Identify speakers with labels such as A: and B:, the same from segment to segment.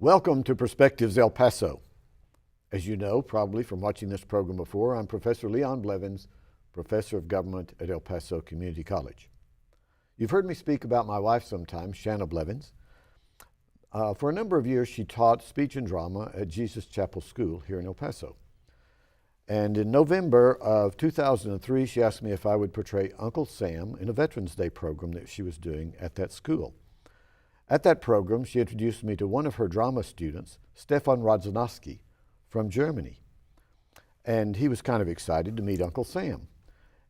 A: Welcome to Perspectives El Paso. As you know, probably from watching this program before, I'm Professor Leon Blevins, Professor of Government at El Paso Community College. You've heard me speak about my wife sometimes, Shanna Blevins. For a number of years, she taught speech and drama at Jesus Chapel School here in El Paso. And in November of 2003, she asked me if I would portray Uncle Sam in a Veterans Day program that she was doing at that school. At that program, she introduced me to one of her drama students, Stephan Rodzinowski, from Germany. And he was kind of excited to meet Uncle Sam.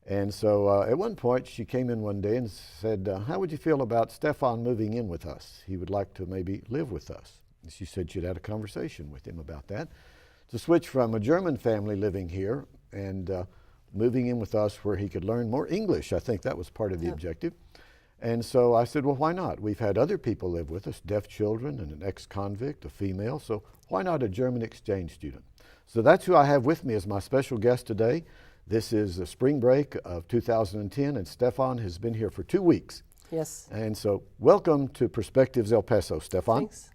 A: And so at one point, she came in one day and said, how would you feel about Stephan moving in with us? He would like to maybe live with us. And she said she'd had a conversation with him about that. To switch from a German family living here and moving in with us where he could learn more English. I think that was part of the objective. And so I said, well, why not? We've had other people live with us, deaf children and an ex-convict, a female, so why not a German exchange student? So that's who I have with me as my special guest today. This is the spring break of 2010, and Stephan has been here for 2 weeks.
B: Yes.
A: And so welcome to Perspectives El Paso, Stephan.
B: Thanks.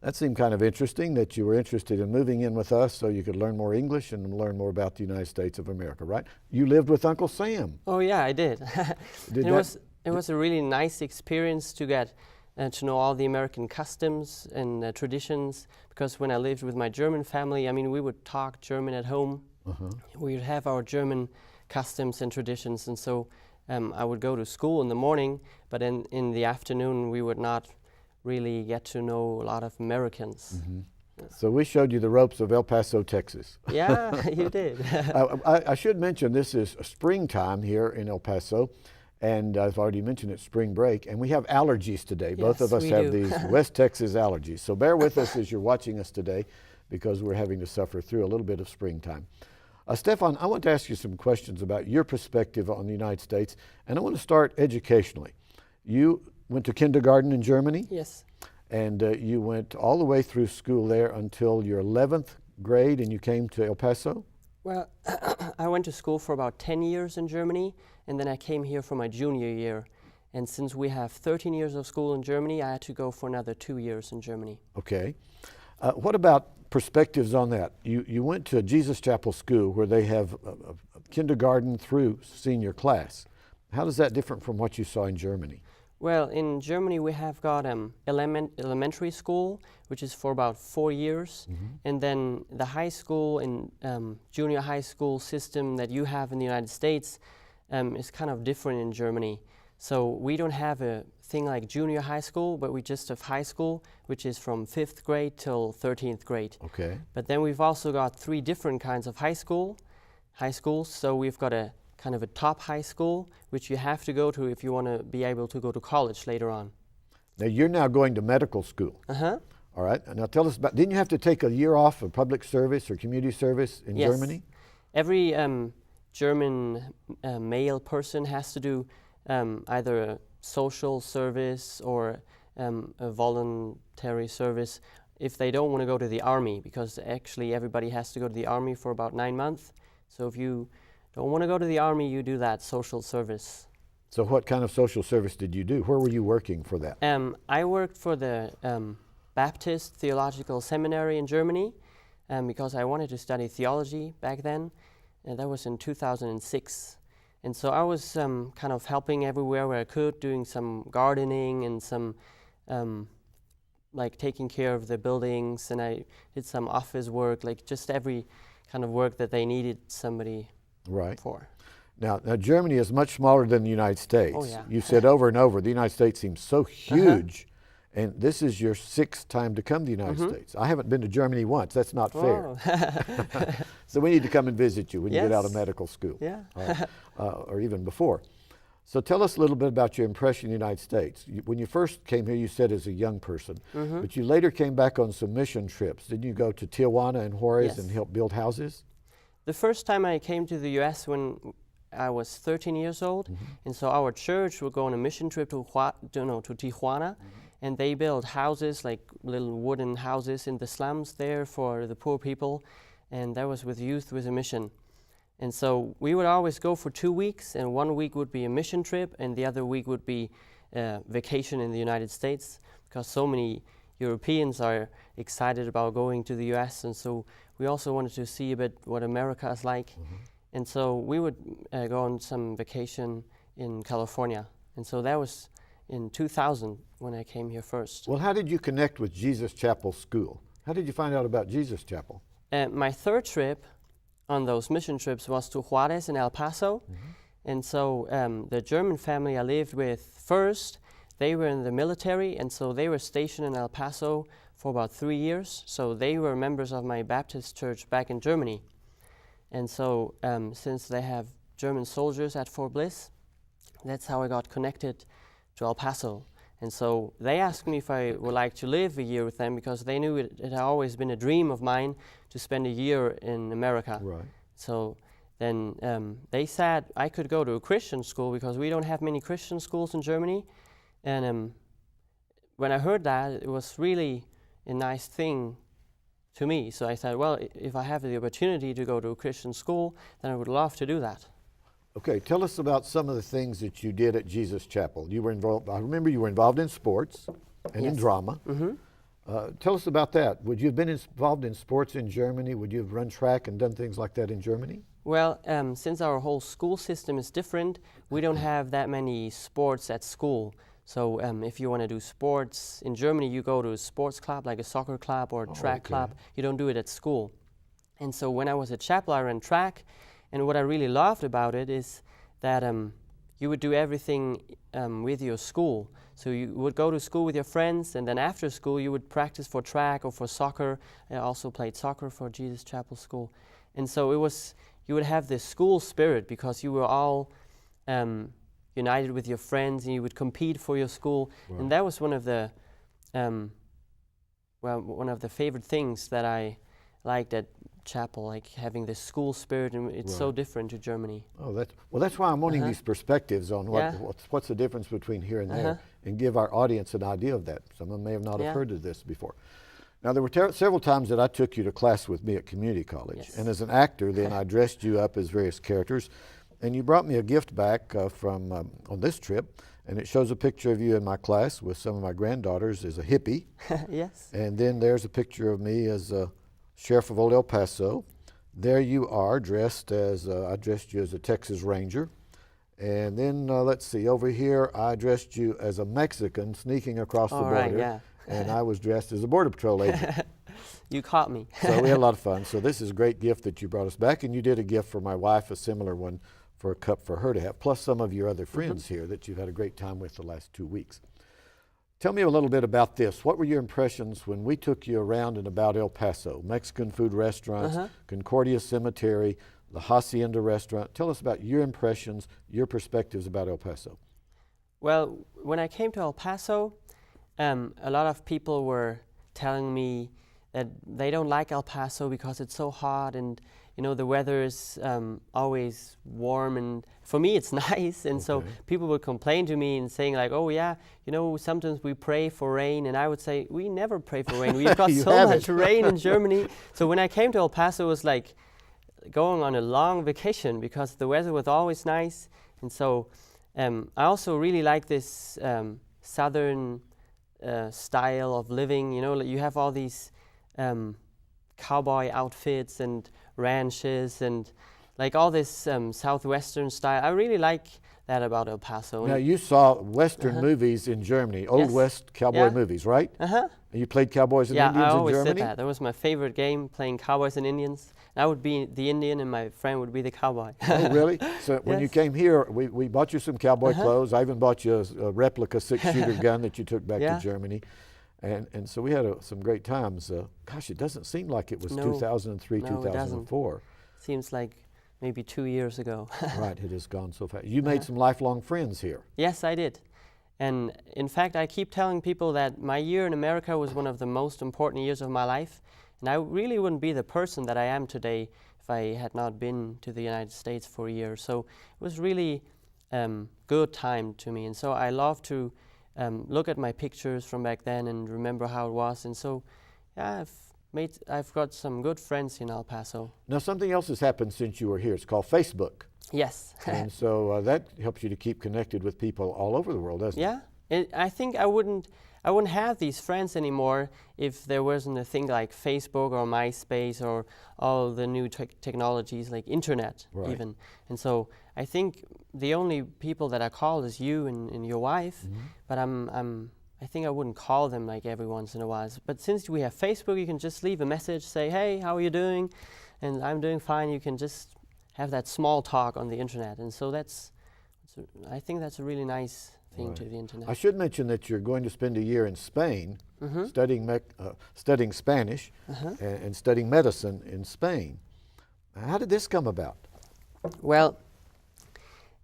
A: That seemed kind of interesting that you were interested in moving in with us so you could learn more English and learn more about the United States of America, right? You lived with Uncle Sam.
B: Oh yeah, I did. It was a really nice experience to get to know all the American customs and traditions, because when I lived with my German family, I mean, we would talk German at home. We would have our German customs and traditions, and so I would go to school in the morning, but in the afternoon we would not really get to know a lot of Americans.
A: So we showed you the ropes of El Paso, Texas.
B: Yeah, you did.
A: I should mention this is springtime here in El Paso, and I've already mentioned it's spring break, and we have allergies today.
B: Yes,
A: both of us have
B: do.
A: these West Texas allergies. So bear with us as you're watching us today, because we're having to suffer through a little bit of springtime. Stephan, I want to ask you some questions about your perspective on the United States, and I want to start educationally. You went to kindergarten in Germany?
B: Yes.
A: And you went all the way through school there until your 11th grade, and you came to El Paso?
B: Well, I went to school for about 10 years in Germany, and then I came here for my junior year. And since we have 13 years of school in Germany, I had to go for another 2 years in Germany.
A: Okay. What about perspectives on that? You went to Jesus Chapel School where they have kindergarten through senior class. How is that different from what you saw in Germany?
B: Well, in Germany we have got elementary school, which is for about 4 years, and then the high school and junior high school system that you have in the United States is kind of different in Germany. So we don't have a thing like junior high school, but we just have high school, which is from 5th grade till 13th grade.
A: Okay.
B: But then we've also got 3 different kinds of high schools. So we've got a kind of a top high school, which you have to go to if you want to be able to go to college later on.
A: Now you're now going to medical school. All right. Now tell us about, didn't you have to take a year off of public service or community service in Germany?
B: Every German male person has to do either a social service or a voluntary service if they don't want to go to the army, because actually everybody has to go to the army for about 9 months. So if you don't want to go to the army, you do that social service.
A: So what kind of social service did you do? Where were you working for that?
B: I worked for the Baptist Theological Seminary in Germany because I wanted to study theology back then, and that was in 2006. And so I was kind of helping everywhere where I could, doing some gardening and some like taking care of the buildings, and I did some office work, like just every kind of work that they needed somebody for.
A: Now, Germany is much smaller than the United States.
B: Oh, yeah.
A: You said over and over, the United States seems so huge, and this is your 6th time to come to the United States. I haven't been to Germany once. That's not fair. So we need to come and visit you when you get out of medical school.
B: Yeah.
A: Or even before. So tell us a little bit about your impression of the United States. When you first came here, you said as a young person, but you later came back on some mission trips. Didn't you go to Tijuana and Juarez and help build houses?
B: The first time I came to the U.S. when I was 13 years old, and so our church would go on a mission trip to Tijuana, and they built houses, like little wooden houses in the slums there for the poor people, and that was with Youth with a Mission. And so we would always go for 2 weeks, and 1 week would be a mission trip, and the other week would be vacation in the United States, because so many Europeans are excited about going to the US, and so we also wanted to see a bit what America is like. And so we would go on some vacation in California. And so that was in 2000 when I came here first.
A: Well, how did you connect with Jesus Chapel School? How did you find out about Jesus Chapel?
B: My third trip on those mission trips was to Juarez and El Paso. And so the German family I lived with first, they were in the military, and so they were stationed in El Paso for about 3 years. So they were members of my Baptist church back in Germany. And so since they have German soldiers at Fort Bliss, that's how I got connected to El Paso. And so they asked me if I would like to live a year with them, because they knew it had always been a dream of mine to spend a year in America.
A: Right.
B: So then they said I could go to a Christian school, because we don't have many Christian schools in Germany. And when I heard that, it was really a nice thing to me. So I said, well, if I have the opportunity to go to a Christian school, then I would love to do that.
A: Okay, tell us about some of the things that you did at Jesus Chapel. You were involved, I remember you were involved in sports and in
B: Yes.
A: drama. Tell us about that. Would you have been involved in sports in Germany? Would you have run track and done things like that in Germany?
B: Well, since our whole school system is different, we don't have that many sports at school. So if you want to do sports in Germany, you go to a sports club, like a soccer club or a track club. You don't do it at school. And so when I was at chapel, I ran track. And what I really loved about it is that you would do everything with your school. So you would go to school with your friends, and then after school you would practice for track or for soccer. I also played soccer for Jesus Chapel School. And so it was, you would have this school spirit, because you were all united with your friends, and you would compete for your school.
A: Wow.
B: And that was one of the one of the favorite things that I liked at chapel, like having this school spirit, and it's so different to Germany.
A: Oh, that's why I'm wanting these perspectives on what's the difference between here and there, and give our audience an idea of that. Some of them may have not have heard of this before. Now, there were several times that I took you to class with me at community college, and as an actor, then I dressed you up as various characters, and you brought me a gift back from on this trip, and it shows a picture of you in my class with some of my granddaughters as a hippie.
B: Yes.
A: And then there's a picture of me as a Sheriff of Old El Paso. There you are, dressed as, I dressed you as a Texas Ranger. And then, let's see, over here, I dressed you as a Mexican sneaking across the border.
B: Right, yeah.
A: And I was dressed as a Border Patrol agent.
B: You caught me.
A: So we had a lot of fun. So this is a great gift that you brought us back. And you did a gift for my wife, a similar one, for a cup for her to have, plus some of your other friends here that you've had a great time with the last 2 weeks. Tell me a little bit about this. What were your impressions when we took you around and about El Paso? Mexican food restaurants, Concordia Cemetery, the Hacienda restaurant. Tell us about your impressions, your perspectives about El Paso.
B: Well, when I came to El Paso, a lot of people were telling me that they don't like El Paso because it's so hot, and you know the weather is always warm, and for me it's nice. And so people would complain to me and saying like, oh yeah, you know, sometimes we pray for rain, and I would say we never pray for rain. We've got so much rain in Germany. So when I came to El Paso, it was like going on a long vacation, because the weather was always nice. And so I also really like this southern style of living. You know, you have all these cowboy outfits and ranches and like all this southwestern style. I really like that about El Paso.
A: Now, you saw Western movies in Germany, Old West cowboy movies, right? And you played cowboys and Indians in Germany?
B: Yeah, I always did that. That was my favorite game, playing cowboys and Indians. And I would be the Indian and my friend would be the cowboy.
A: Oh, really? So when you came here, we bought you some cowboy clothes. I even bought you a replica six-shooter gun that you took back to Germany. And so we had some great times. Gosh, it doesn't seem like it was 2003, 2004.
B: Seems like maybe 2 years ago.
A: Right, it has gone so fast. You made some lifelong friends here.
B: Yes, I did. And in fact, I keep telling people that my year in America was one of the most important years of my life. And I really wouldn't be the person that I am today if I had not been to the United States for a year. So it was really good time to me. And so I love to look at my pictures from back then and remember how it was. And so, yeah, I've got some good friends in El Paso.
A: Now, something else has happened since you were here. It's called Facebook.
B: Yes.
A: And so that helps you to keep connected with people all over the world, doesn't it?
B: Yeah, I think I wouldn't have these friends anymore if there wasn't a thing like Facebook or MySpace or all the new technologies like internet even. And so I think the only people that I call is you and your wife, but I think I wouldn't call them like every once in a while. But since we have Facebook, you can just leave a message, say, hey, how are you doing? And I'm doing fine. You can just have that small talk on the internet. And so I think that's a really nice thing to the internet.
A: I should mention that you're going to spend a year in Spain studying Spanish and studying medicine in Spain. How did this come about?
B: Well,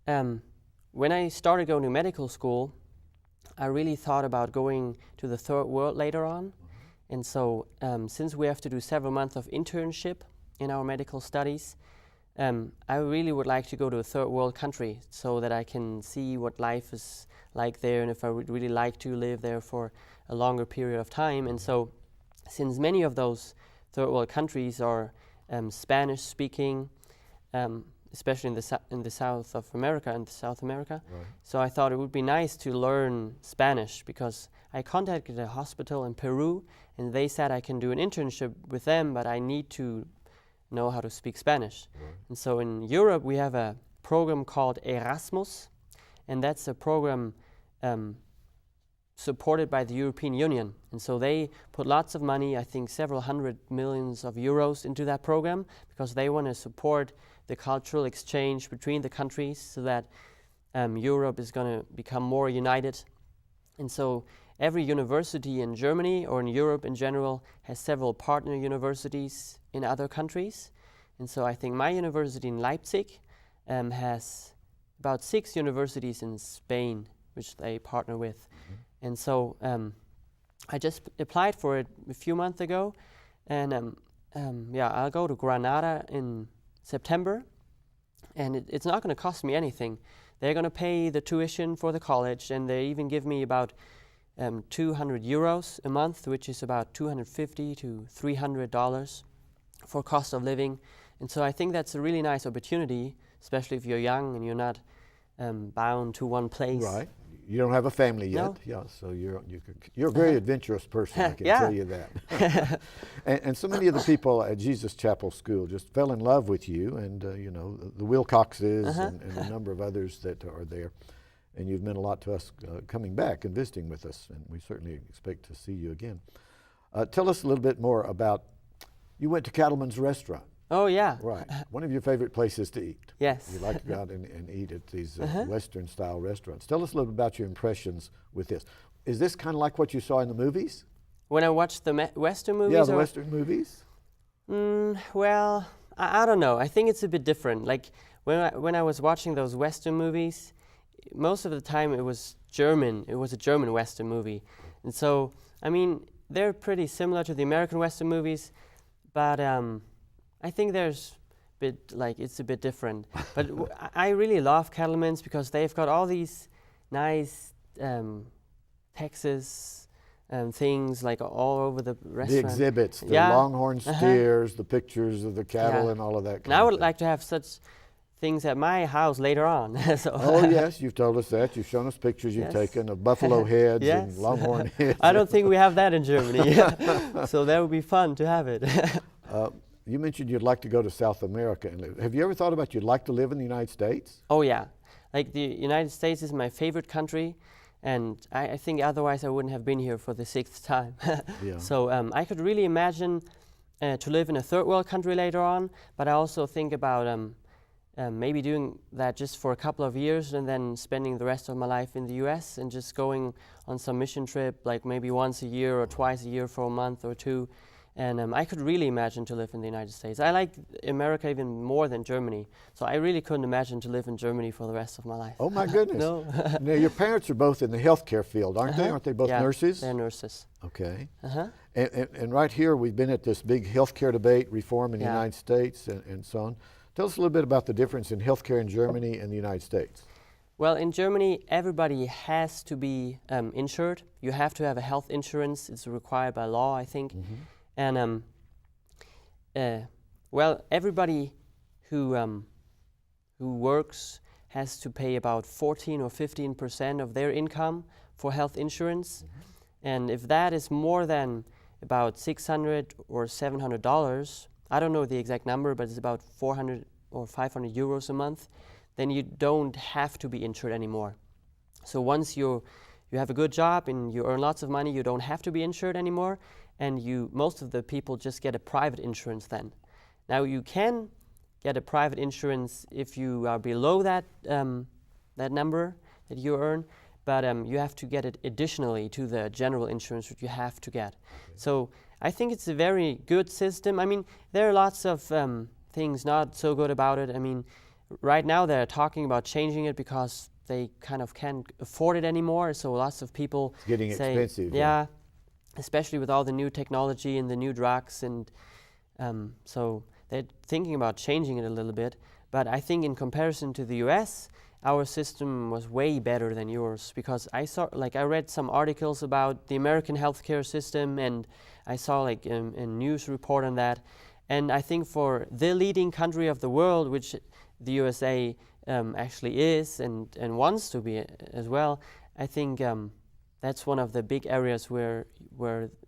B: when I started going to medical school, I really thought about going to the third world later on. And so since we have to do several months of internship in our medical studies, I really would like to go to a third world country so that I can see what life is like there and if I would really like to live there for a longer period of time. And so since many of those third world countries are Spanish speaking, especially in the South of America and South America. So I thought it would be nice to learn Spanish because I contacted a hospital in Peru and they said I can do an internship with them, but I need to know how to speak Spanish. And so in Europe we have a program called Erasmus, and that's a program supported by the European Union. And so they put lots of money, I think several hundred millions of euros into that program because they want to support the cultural exchange between the countries so that Europe is going to become more united. And so every university in Germany or in Europe in general has several partner universities in other countries. And so I think my university in Leipzig has about 6 universities in Spain, which they partner with. And so I just applied for it a few months ago. And I'll go to Granada in September, and it's not going to cost me anything. They're going to pay the tuition for the college, and they even give me about 200 euros a month, which is about $250 to $300 for cost of living. And so I think that's a really nice opportunity, especially if you're young and you're not bound to one place.
A: Right. You don't have a family yet.
B: No.
A: Yeah, so you're a very adventurous person, I can tell you that. and so many of the people at Jesus Chapel School just fell in love with you and, the Wilcoxes and a number of others that are there. And you've meant a lot to us coming back and visiting with us, and we certainly expect to see you again. Tell us a little bit more about, you went to Cattleman's Restaurant.
B: Oh, yeah.
A: Right. One of your favorite places to eat.
B: Yes.
A: You like to go out and eat at these Western-style restaurants. Tell us a little bit about your impressions with this. Is this kind of like what you saw in the movies?
B: When I watched the Western movies?
A: Yeah, the Western movies.
B: Well, I don't know. I think it's a bit different. Like, when I was watching those Western movies, most of the time it was German. It was a German Western movie. And so, I mean, they're pretty similar to the American Western movies, but I think it's a bit different. But I really love Cattleman's because they've got all these nice Texas things like all over the restaurant.
A: The exhibits, the longhorn steers, the pictures of the cattle and all of that kind
B: and I
A: of
B: would
A: thing.
B: like to have such things at my house later on.
A: Oh yes, you've told us that. You've shown us pictures you've taken of buffalo heads and longhorn heads.
B: I don't think we have that in Germany. So that would be fun to have it.
A: You mentioned you'd like to go to South America and live. Have you ever thought about you'd like to live in the United States?
B: Oh yeah, like the United States is my favorite country, and I think otherwise I wouldn't have been here for the 6th time. So I could really imagine to live in a third world country later on, but I also think about maybe doing that just for a couple of years and then spending the rest of my life in the US and just going on some mission trip, like maybe once a year or twice a year for a month or 2. And I could really imagine to live in the United States. I like America even more than Germany. So I really couldn't imagine to live in Germany for the rest of my life.
A: Oh my goodness.
B: No.
A: Now your parents are both in the healthcare field, aren't they? Aren't they both nurses?
B: They're nurses.
A: Okay. And right here we've been at this big healthcare debate, reform in the United States and so on. Tell us a little bit about the difference in healthcare in Germany and the United States.
B: Well, in Germany, everybody has to be insured. You have to have a health insurance. It's required by law, I think. And well, everybody who works has to pay about 14 or 15% of their income for health insurance. And if that is more than about $600 or $700, I don't know the exact number, but it's about 400 or 500 euros a month, then you don't have to be insured anymore. So once you have a good job and you earn lots of money, you don't have to be insured anymore, and most of the people just get a private insurance then. Now you can get a private insurance if you are below that number that you earn, but you have to get it additionally to the general insurance that you have to get. Okay. So I think it's a very good system. I mean, there are lots of things not so good about it. I mean, right now they're talking about changing it because they kind of can't afford it anymore. So lots of people
A: it's getting
B: say,
A: expensive.
B: Yeah, especially with all the new technology and the new drugs, and so they're thinking about changing it a little bit. But I think in comparison to the US, our system was way better than yours, because I read some articles about the American healthcare system, and I saw a news report on that. And I think for the leading country of the world, which the USA actually is and wants to be as well, I think that's one of the big areas where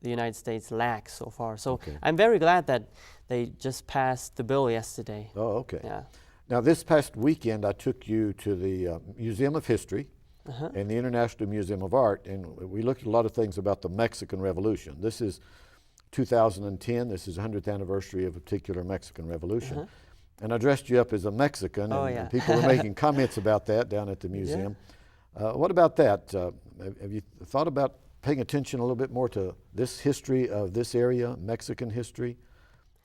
B: the United States lacks so far. So okay. I'm very glad that they just passed the bill yesterday.
A: Oh, okay.
B: Yeah.
A: Now, this past weekend, I took you to the Museum of History and the International Museum of Art, and we looked at a lot of things about the Mexican Revolution. This is 2010. This is the 100th anniversary of a particular Mexican Revolution. And I dressed you up as a Mexican, and people were making comments about that down at the museum. Yeah. What about that? Have you thought about paying attention a little bit more to this history of this area, Mexican history?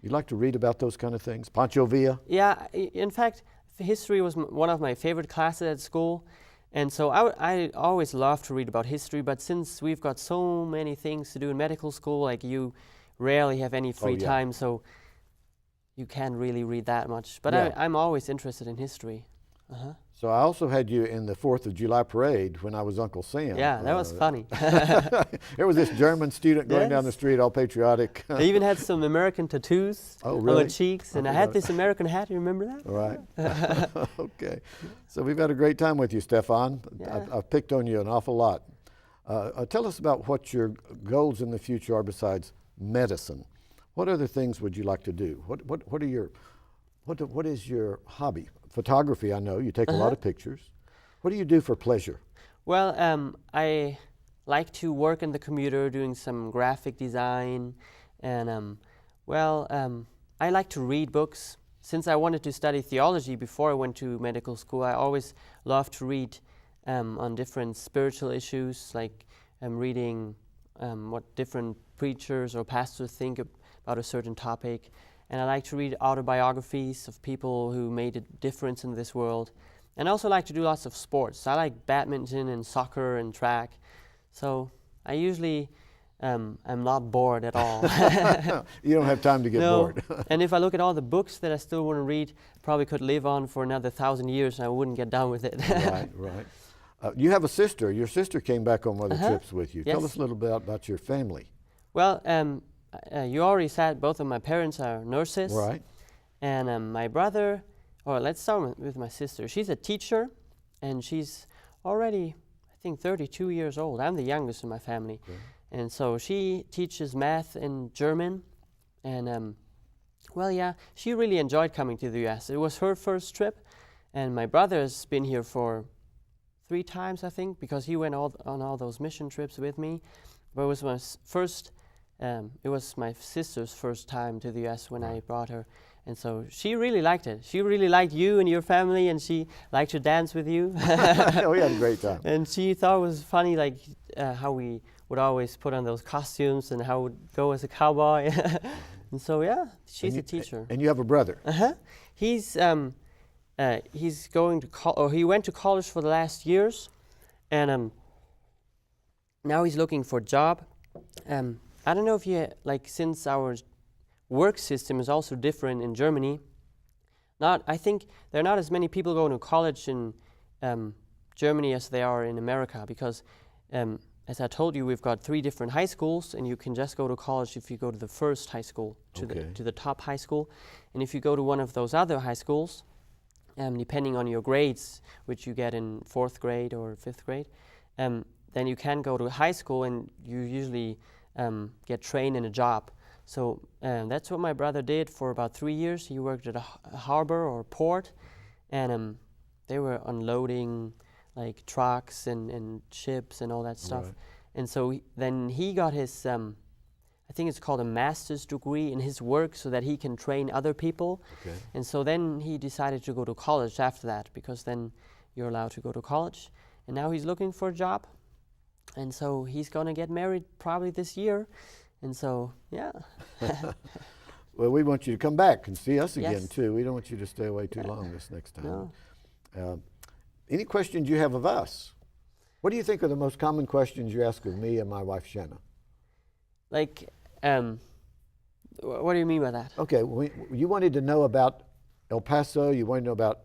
A: You like to read about those kind of things? Pancho Villa?
B: Yeah, in fact, history was one of my favorite classes at school. And so I always loved to read about history, but since we've got so many things to do in medical school, like you rarely have any free time, so you can't really read that much. But I'm always interested in history.
A: So I also had you in the 4th of July parade when I was Uncle Sam.
B: Yeah, that was funny.
A: There was this German student going down the street, all patriotic.
B: They even had some American tattoos on their cheeks, and I had this American hat. You remember that?
A: Right. Okay. So we've had a great time with you, Stephan.
B: Yeah.
A: I've picked on you an awful lot. Tell us about what your goals in the future are besides medicine. What other things would you like to do? What is your hobby? Photography, I know. You take a lot of pictures. What do you do for pleasure?
B: Well, I like to work in the computer doing some graphic design, and I like to read books. Since I wanted to study theology before I went to medical school, I always loved to read on different spiritual issues, like reading what different preachers or pastors think about a certain topic. And I like to read autobiographies of people who made a difference in this world. And I also like to do lots of sports. I like badminton and soccer and track. So I usually am not bored at all.
A: You don't have time to get bored.
B: And if I look at all the books that I still want to read, probably could live on for another 1,000 years and I wouldn't get done with it.
A: Right. You have a sister. Your sister came back on one of the trips with you.
B: Yes.
A: Tell us a little bit about your family.
B: Well, you already said both of my parents are nurses.
A: Right.
B: And my brother, or let's start with my sister. She's a teacher, and she's already, I think, 32 years old. I'm the youngest in my family. Okay. And so she teaches math and German. And, she really enjoyed coming to the U.S. It was her first trip, and my brother's been here for 3 times, I think, because he went on all those mission trips with me. But it was my it was my sister's first time to the U.S. when I brought her, and so she really liked it. She really liked you and your family, and she liked to dance with you.
A: We had a great time.
B: And she thought it was funny, like how we would always put on those costumes and how we would go as a cowboy. And so she's a teacher.
A: And you have a brother.
B: He's going to he went to college for the last years, and now he's looking for a job. I don't know if since our work system is also different in Germany, I think there are not as many people going to college in Germany as they are in America, because as I told you, we've got 3 different high schools, and you can just go to college if you go to the first high school, to the top high school. And if you go to one of those other high schools, depending on your grades, which you get in 4th grade or 5th grade, then you can go to high school and you usually get trained in a job. So that's what my brother did for about 3 years. He worked at a harbor or port, and they were unloading like trucks and ships and all that stuff.
A: Right.
B: And so then he got his, I think it's called a master's degree in his work so that he can train other people.
A: Okay.
B: And so then he decided to go to college after that, because then you're allowed to go to college. And now he's looking for a job. And so he's going to get married probably this year. And so, yeah.
A: Well, we want you to come back and see us again,
B: Yes.
A: too. We don't want you to stay away too long this next time.
B: No.
A: Any questions you have of us? What do you think are the most common questions you ask of me and my wife, Shanna?
B: Like, what do you mean by that?
A: Okay, you wanted to know about El Paso, you wanted to know about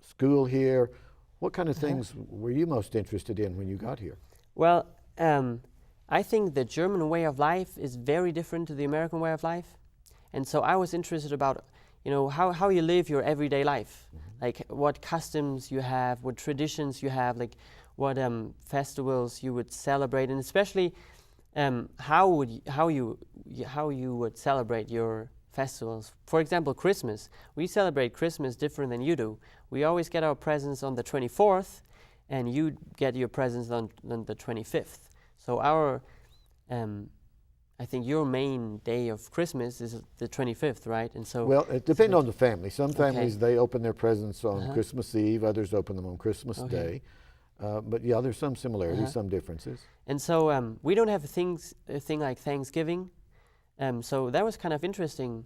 A: school here. What kind of things were you most interested in when you got here?
B: Well, I think the German way of life is very different to the American way of life. And so I was interested about, how you live your everyday life. Like what customs you have, what traditions you have, like what festivals you would celebrate, and especially how you would celebrate your festivals. For example, Christmas. We celebrate Christmas different than you do. We always get our presents on the 24th, and you get your presents on the 25th. So I think your main day of Christmas is the 25th, right? And so
A: well, it depends on the family. Some families, they open their presents on Christmas Eve. Others open them on Christmas Day. But yeah, there's some similarities, some differences.
B: And so we don't have a thing like Thanksgiving. So that was kind of interesting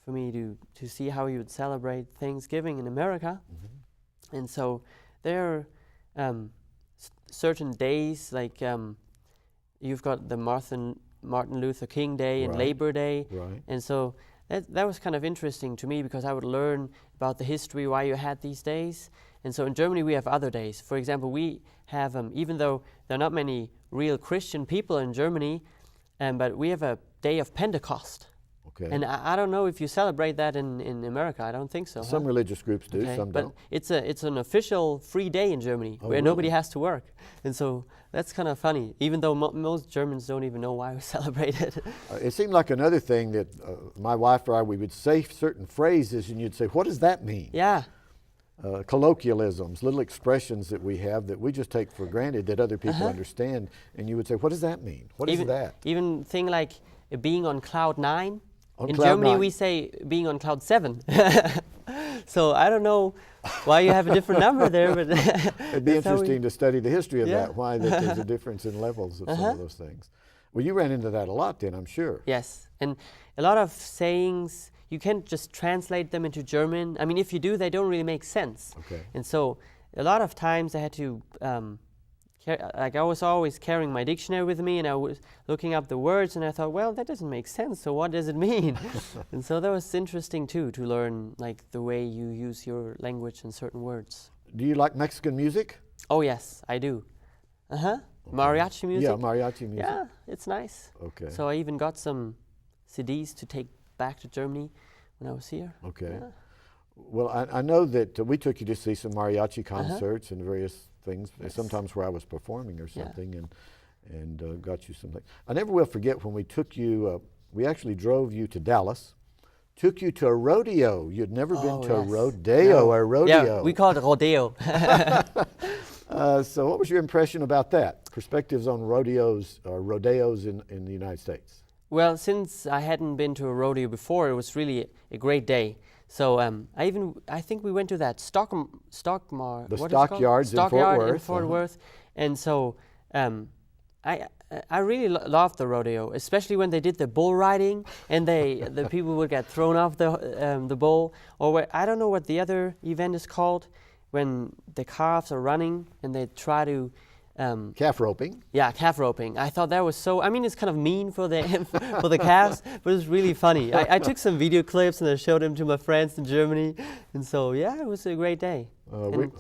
B: for me to see how you would celebrate Thanksgiving in America. And so there are certain days, like you've got the Martin Luther King Day and Labor Day.
A: Right.
B: And so that was kind of interesting to me, because I would learn about the history, why you had these days. And so in Germany we have other days. For example, we have, even though there are not many real Christian people in Germany, but we have a day of Pentecost.
A: Okay.
B: And I don't know if you celebrate that in America. I don't think so.
A: Some religious groups do, some
B: but
A: don't.
B: It's an official free day in Germany where
A: really?
B: nobody has to work. And so that's kind of funny, even though most Germans don't even know why we celebrate it.
A: It seemed like another thing that my wife or I, we would say certain phrases and you'd say, what does that mean?
B: Yeah.
A: Colloquialisms, little expressions that we have that we just take for granted that other people understand. And you would say, what does that mean? What is that?
B: Even thing like being on cloud 9.
A: On
B: in
A: cloud
B: Germany
A: 9.
B: we say being on cloud 7. So I don't know why you have a different number there, but
A: it'd be interesting to study the history of that, why that there's a difference in levels of some of those things. Well, you ran into that a lot then, I'm sure.
B: Yes, and a lot of sayings, you can't just translate them into German. I mean, if you do, they don't really make sense.
A: Okay.
B: And so a lot of times I had to, I was always carrying my dictionary with me, and I was looking up the words, and I thought, well, that doesn't make sense, so what does it mean? And so that was interesting too, to learn like the way you use your language in certain words.
A: Do you like Mexican music?
B: Oh yes, I do. Mariachi music?
A: Yeah, mariachi music.
B: Yeah, it's nice.
A: Okay.
B: So I even got some CDs to take back to Germany when I was here.
A: Okay.
B: Yeah.
A: Well, I know that we took you to see some mariachi concerts and various things, sometimes where I was performing or something, and got you something. I never will forget when we took you, we actually drove you to Dallas, took you to a rodeo. You'd never been to a rodeo or rodeo.
B: Yeah, we call it rodeo.
A: So what was your impression about that? Perspectives on rodeos or rodeos in the United States?
B: Well, since I hadn't been to a rodeo before, it was really a great day. So I think we went to that stockyards in Fort Worth, and so I really loved the rodeo, especially when they did the bull riding and the people would get thrown off the bull, or I don't know what the other event is called, when the calves are running and they try to
A: calf roping.
B: Yeah, calf roping. I thought that was so, I mean, it's kind of mean for the for the calves, but it's really funny. I took some video clips and I showed them to my friends in Germany. And so, yeah, it was a great day.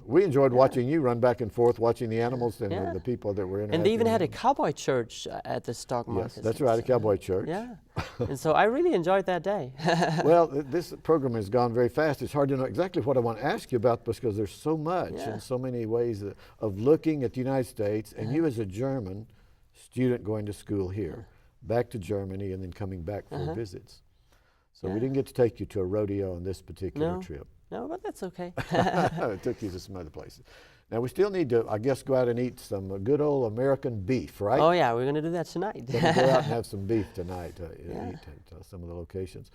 A: We enjoyed watching you run back and forth, watching the animals and
B: Yeah.
A: the people that were in.
B: And they even had a cowboy church at the stock market.
A: Yes, that's right, a cowboy church.
B: Yeah. And so I really enjoyed that day.
A: Well, this program has gone very fast. It's hard to know exactly what I want to ask you about because there's so much and so many ways of looking at the United States, and you as a German student going to school here, back to Germany and then coming back for visits. So we didn't get to take you to a rodeo on this particular trip.
B: No, but that's okay.
A: It took you to some other places. Now we still need to, I guess, go out and eat some good old American beef, right?
B: Oh yeah, we're going to do that tonight.
A: Gonna go out and have some beef tonight, eat at some of the locations.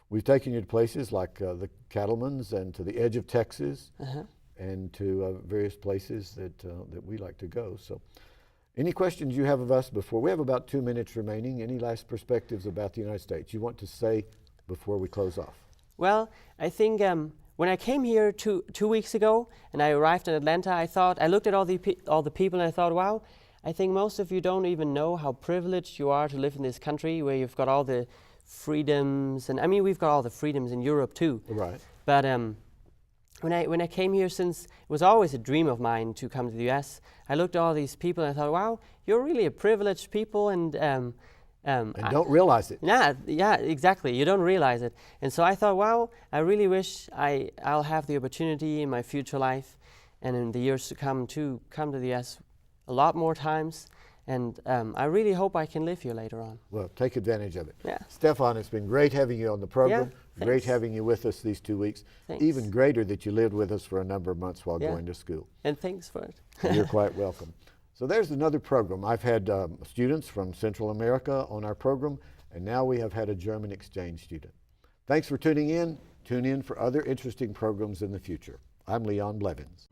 A: We've taken you to places like the Cattleman's and to the edge of Texas and to various places that we like to go. So any questions you have of us before? We have about 2 minutes remaining. Any last perspectives about the United States you want to say before we close off?
B: Well, I think when I came here 2 weeks ago and I arrived in Atlanta, I looked at all the people and I thought, wow, I think most of you don't even know how privileged you are to live in this country where you've got all the freedoms, and I mean we've got all the freedoms in Europe too.
A: Right.
B: But when I came here, since it was always a dream of mine to come to the U.S., I looked at all these people and I thought, wow, you're really a privileged people, and
A: don't realize it.
B: Yeah, exactly. You don't realize it. And so I thought, wow, I really wish I'll have the opportunity in my future life and in the years to come to the U.S. a lot more times. And I really hope I can live here later on.
A: Well, take advantage of it.
B: Yeah.
A: Stephan, it's been great having you on the program.
B: Yeah,
A: great having you with us these 2 weeks.
B: Thanks.
A: Even greater that you lived with us for a number of months while going to school.
B: And thanks for it.
A: You're quite welcome. So there's another program. I've had students from Central America on our program, and now we have had a German exchange student. Thanks for tuning in. Tune in for other interesting programs in the future. I'm Leon Blevins.